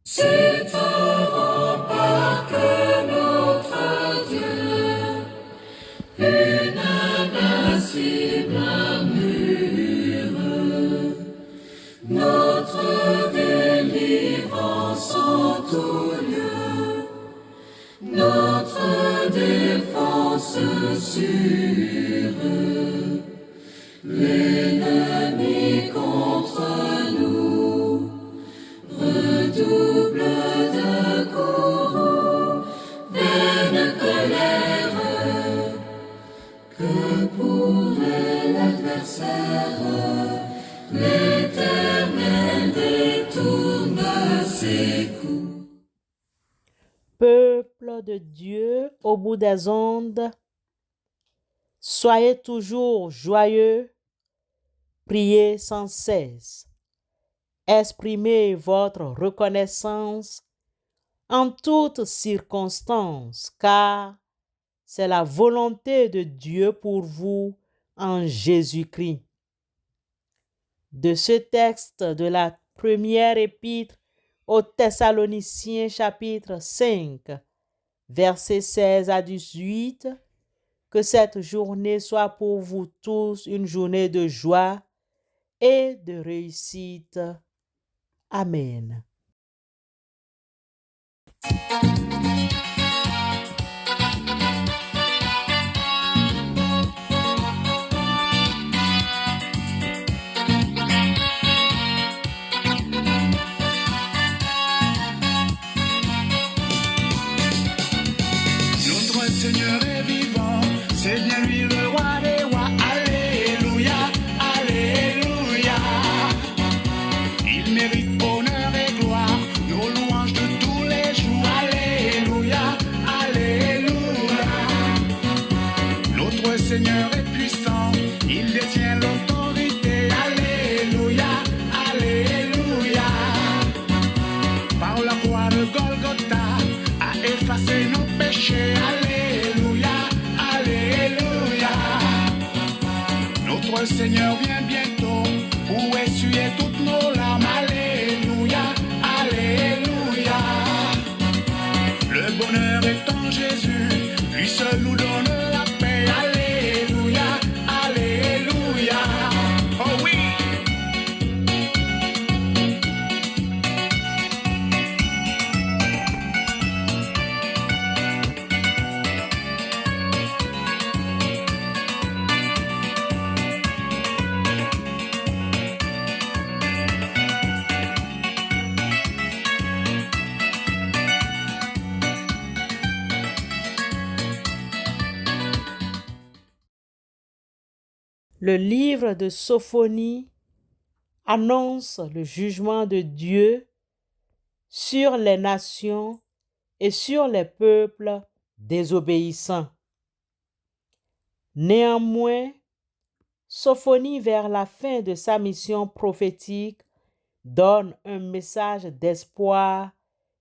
C'est un rempart que notre Dieu, une invincible mur, notre délivrance en tout lieu, notre défense sûre. L'ennemi contre nous redouble de courroux, vaine colère, que pourrait l'adversaire? L'Éternel détourne ses coups. Peuple de Dieu au bout des ondes, soyez toujours joyeux, priez sans cesse, exprimez votre reconnaissance en toutes circonstances, car c'est la volonté de Dieu pour vous en Jésus-Christ. De ce texte de la première épître aux Thessaloniciens chapitre 5, versets 16 à 18, que cette journée soit pour vous tous une journée de joie et de réussite. Amen. Notre Seigneur est vivant, c'est bien lui le roi des rois. Alléluia, alléluia. Il mérite honneur et gloire, nos louanges de tous les jours. Alléluia, alléluia. Notre Seigneur est puissant, il détient l'autorité. Alléluia, alléluia. Par la croix de Golgotha, a effacé nos péchés. Alléluia, alléluia. Notre Seigneur vient bientôt pour essuyer toutes nos larmes. Alléluia, alléluia. Le bonheur est en Jésus, lui seul nous donne la paix. Alléluia, alléluia. Oh oui. Le livre de Sophonie annonce le jugement de Dieu sur les nations et sur les peuples désobéissants. Néanmoins, Sophonie, vers la fin de sa mission prophétique, donne un message d'espoir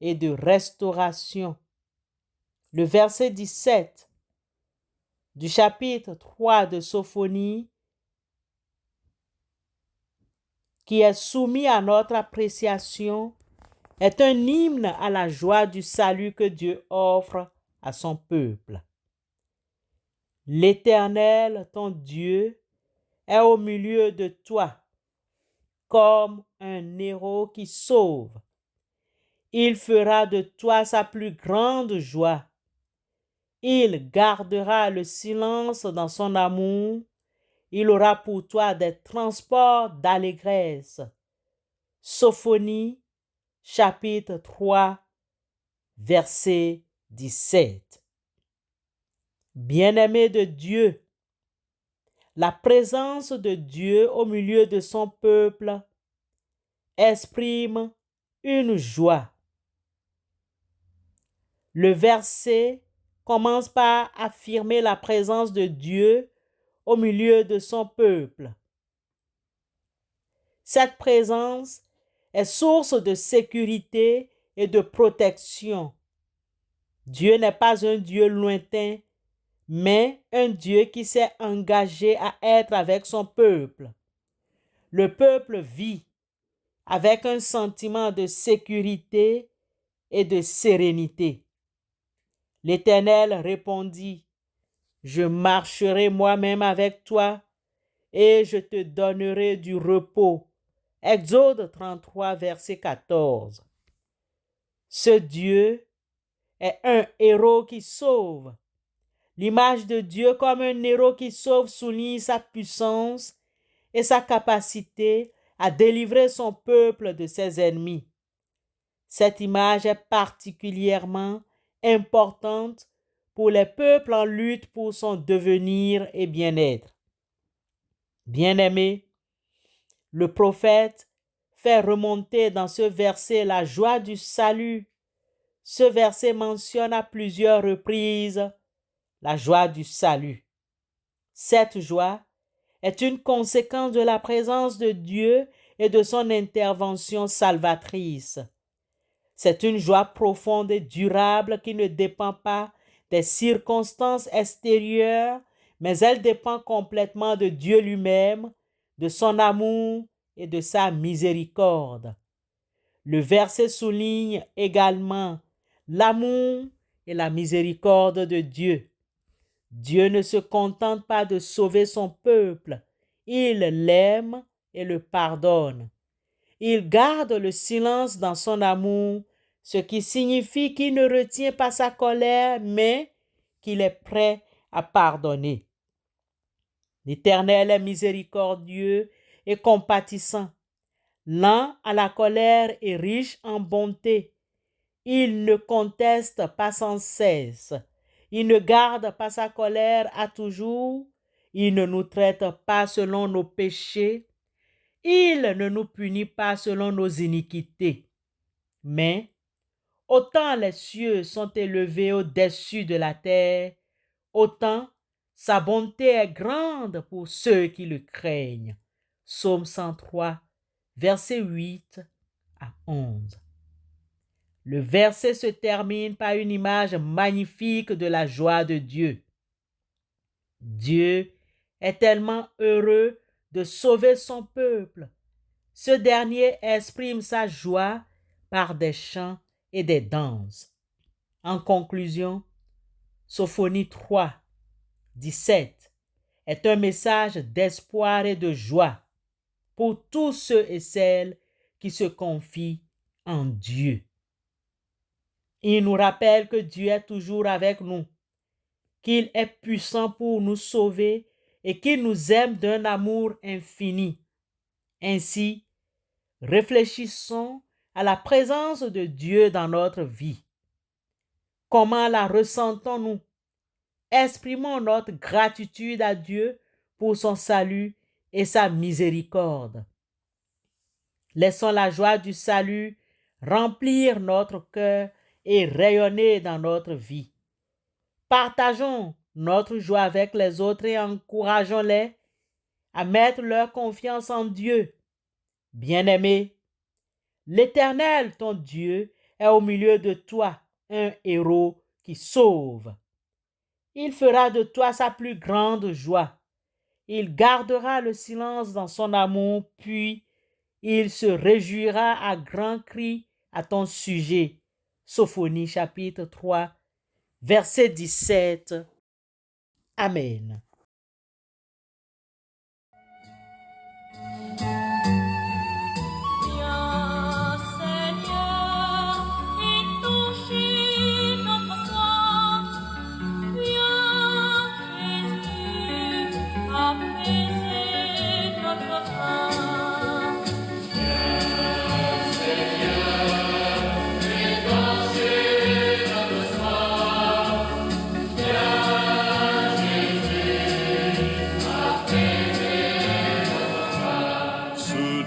et de restauration. Le verset 17 du chapitre 3 de Sophonie, qui est soumis à notre appréciation, est un hymne à la joie du salut que Dieu offre à son peuple. L'Éternel, ton Dieu, est au milieu de toi, comme un héros qui sauve. Il fera de toi sa plus grande joie. Il gardera le silence dans son amour. Il aura pour toi des transports d'allégresse. Sophonie, chapitre 3, verset 17. Bien-aimé de Dieu, la présence de Dieu au milieu de son peuple exprime une joie. Le verset commence par affirmer la présence de Dieu au milieu de son peuple. Cette présence est source de sécurité et de protection. Dieu n'est pas un Dieu lointain, mais un Dieu qui s'est engagé à être avec son peuple. Le peuple vit avec un sentiment de sécurité et de sérénité. L'Éternel répondit, « Je marcherai moi-même avec toi et je te donnerai du repos. » Exode 33, verset 14. Ce Dieu est un héros qui sauve. L'image de Dieu comme un héros qui sauve souligne sa puissance et sa capacité à délivrer son peuple de ses ennemis. Cette image est particulièrement importante pour les peuples en lutte pour son devenir et bien-être. Bien-aimés, le prophète fait remonter dans ce verset la joie du salut. Ce verset mentionne à plusieurs reprises la joie du salut. Cette joie est une conséquence de la présence de Dieu et de son intervention salvatrice. C'est une joie profonde et durable qui ne dépend pas des circonstances extérieures, mais elle dépend complètement de Dieu lui-même, de son amour et de sa miséricorde. Le verset souligne également l'amour et la miséricorde de Dieu. Dieu ne se contente pas de sauver son peuple, il l'aime et le pardonne. Il garde le silence dans son amour, ce qui signifie qu'il ne retient pas sa colère, mais qu'il est prêt à pardonner. L'Éternel est miséricordieux et compatissant, lent à la colère et riche en bonté. Il ne conteste pas sans cesse. Il ne garde pas sa colère à toujours. Il ne nous traite pas selon nos péchés. Il ne nous punit pas selon nos iniquités. Mais, autant les cieux sont élevés au-dessus de la terre, autant sa bonté est grande pour ceux qui le craignent. Psaume 103, versets 8 à 11. Le verset se termine par une image magnifique de la joie de Dieu. Dieu est tellement heureux de sauver son peuple. Ce dernier exprime sa joie par des chants et des danses. En conclusion, Sophonie 3, 17 est un message d'espoir et de joie pour tous ceux et celles qui se confient en Dieu. Il nous rappelle que Dieu est toujours avec nous, qu'il est puissant pour nous sauver et qu'il nous aime d'un amour infini. Ainsi, réfléchissons à la présence de Dieu dans notre vie. Comment la ressentons-nous? Exprimons notre gratitude à Dieu pour son salut et sa miséricorde. Laissons la joie du salut remplir notre cœur et rayonner dans notre vie. Partageons notre joie avec les autres et encourageons-les à mettre leur confiance en Dieu. Bien-aimé, l'Éternel, ton Dieu, est au milieu de toi, un héros qui sauve. Il fera de toi sa plus grande joie. Il gardera le silence dans son amour, puis il se réjouira à grands cris à ton sujet. Sophonie chapitre 3, verset 17. Amen.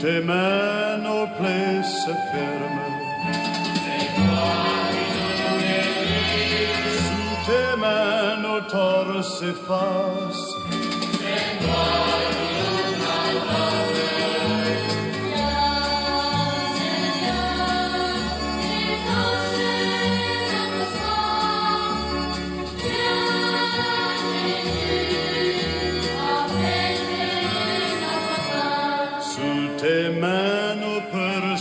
Tes mains, nos plaies se ferment. C'est toi qui nous guéris. Sous tes mains, nos torts s'effacent. C'est toi qui nous pardonnes. Seigneur, effacer notre sang. Jésus, apaiser notre cœur. Sous tes mains, nos peurs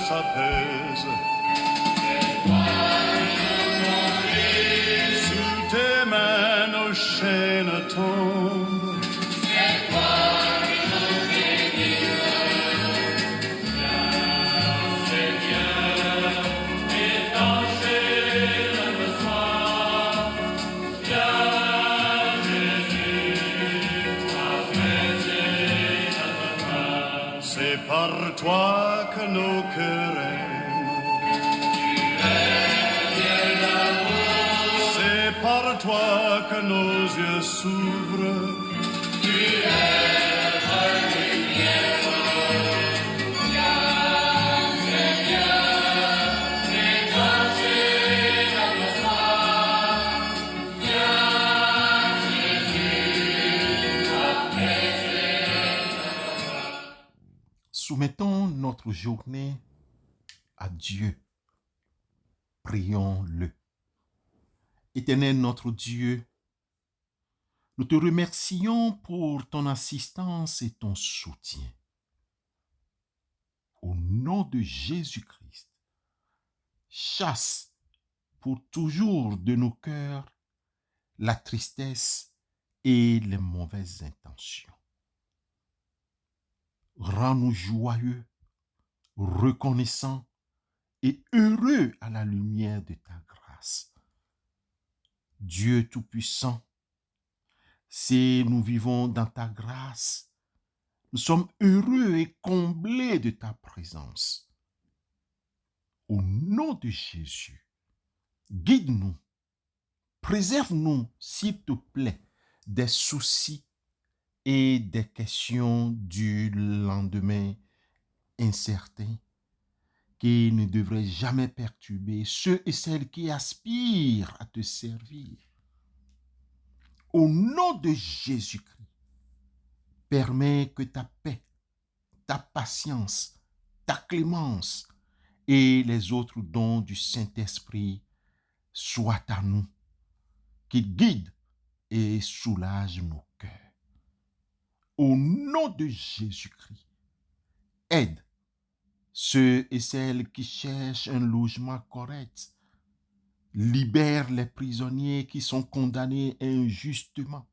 toi que nos cœurs aiment. C'est par toi que nos yeux s'ouvrent. Soumettons notre journée à Dieu. Prions-le. Éternel notre Dieu, nous te remercions pour ton assistance et ton soutien. Au nom de Jésus-Christ, chasse pour toujours de nos cœurs la tristesse et les mauvaises intentions. Rends-nous joyeux, reconnaissants et heureux à la lumière de ta grâce. Dieu Tout-Puissant, si nous vivons dans ta grâce, nous sommes heureux et comblés de ta présence. Au nom de Jésus, guide-nous, préserve-nous, s'il te plaît, des soucis et des questions du lendemain incertain qui ne devraient jamais perturber ceux et celles qui aspirent à te servir. Au nom de Jésus-Christ, permets que ta paix, ta patience, ta clémence et les autres dons du Saint-Esprit soient à nous, qu'ils guident et soulagent nos cœurs. Au nom de Jésus-Christ, aide ceux et celles qui cherchent un logement correct. Libère les prisonniers qui sont condamnés injustement.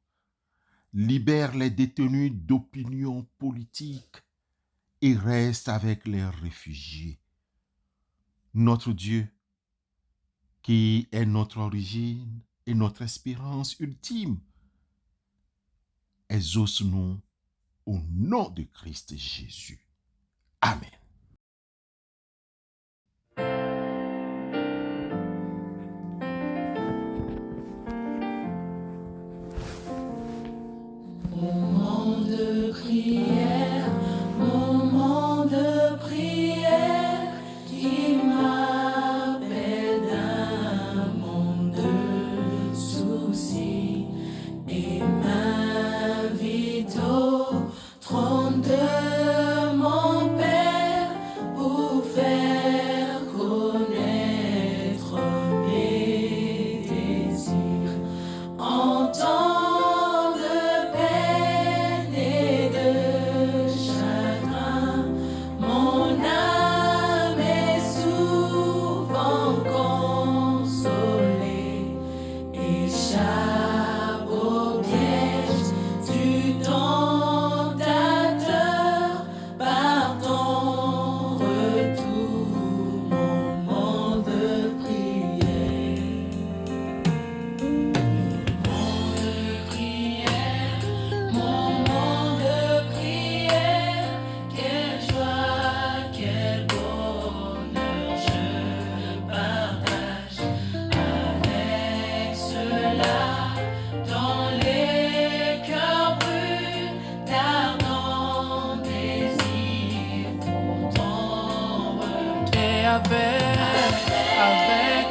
Libère les détenus d'opinion politique et reste avec les réfugiés. Notre Dieu, qui est notre origine et notre espérance ultime, exauce-nous au nom de Christ Jésus. Amen. Moment de prière, moment de prière qui m'appelle d'un monde de soucis et m'invite au trône de mon Père pour faire connaître mes désirs. En temps de peine et de chagrin, mon âme est souvent consolée. Échappe au piège du tentateur par ton retour, moment de prière. Moment de prière, quelle joie, quel bonheur je partage avec ceux-là dont les cœurs brûlent d'ardents désirs pour ton retour. Et avec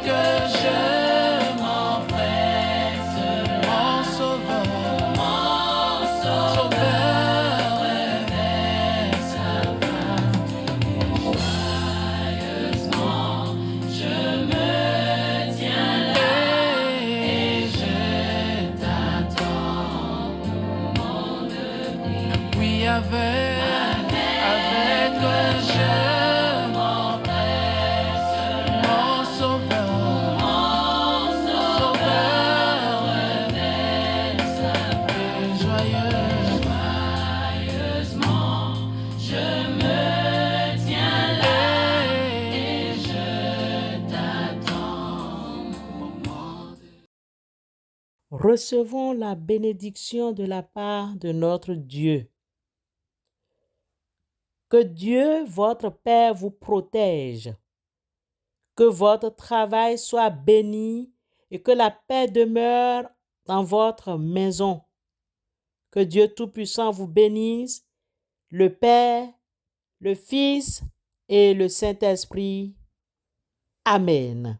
je m'empresse, mon sauveur, sauveur, Avec sa face, joyeusement, je me tiens là et je t'attends. Moment de prière. oui, avec je m'empresse, mon sauveur, sauveur, avec sa face, joyeusement, je me tiens là et je t'attends. Moment de Recevons la bénédiction de la part de notre Dieu. Que Dieu, votre Père, vous protège. Que votre travail soit béni et que la paix demeure dans votre maison. Que Dieu Tout-Puissant vous bénisse, le Père, le Fils et le Saint-Esprit. Amen.